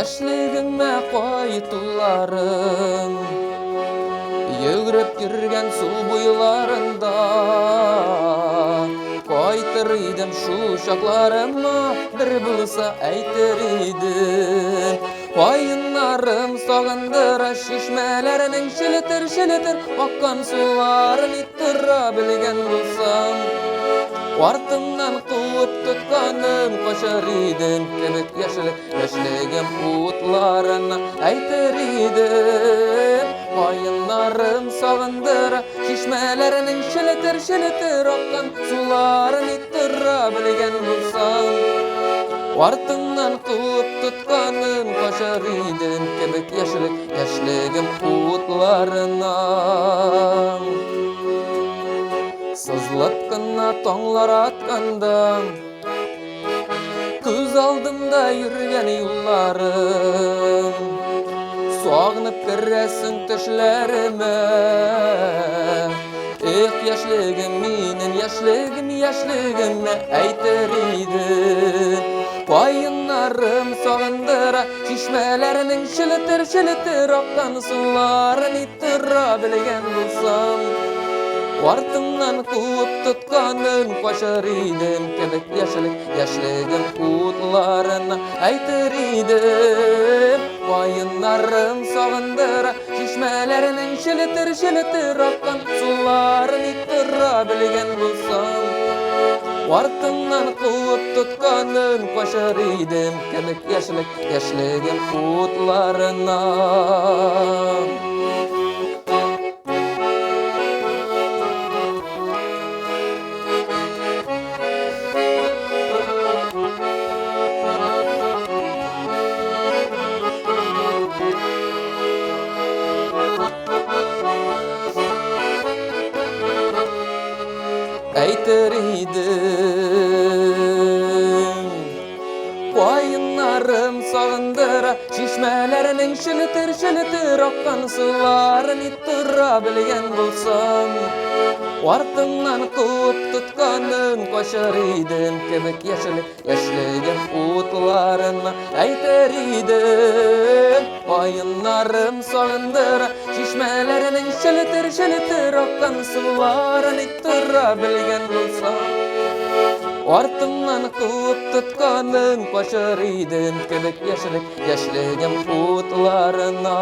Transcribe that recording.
Yaşligime koytularım Yögrep yürgen su buylarında Koytırıydım şu şaklarıma Bir bulsa aytırıydım Koyunlarım soğundıra şişmelerinin şilitir şilitir Okkan suların ittirra bilgen bulsam Vartımdan kuvvet tutkanım koşar idim Kemik yaşligim utlarına aytır idim Koyunlarım soğundıra şişmelerinin şilitir şilitir Okkan suların ittirra bilgen bulsam Vartımdan kuvvet tutkanım koşar idim Kemik yaşligim utlarına Sızlap kına toңlar atkandım Көз алдымda yürgen yollarım Soğunıp giresin tüşlerime Yaşligim minin yaşligimne aytır idim Koyunlarım soğundıra şişmelerinin şilitir Okkan suların ittirra bilgen bulsam Vartımdan kuvvet tutkanım koşar idim Kemik yaşligim utlarına aytır idim Koyunlarım soğundıra şişmelerinin şilitir Okkan suların ittirra bilgen bulsam Vartımdan kuvvet tutkanım koşar idim Kemik yaşligim utlarına aytır idim Koyunlarım soğundıra şişmelerinin şilitir Okkan suların ittirra bilgen bulsam Vartımdan kuvvet tutkanım koşar idim Kemik yaşligim utlarına aytır idim Koyunlarım soğundıra şişmelerinin şilitir Okkan suların ittirra bilgen bulsam Vartımdan kuvvet tutkanım koşar idim Kemik yaşligim utlarına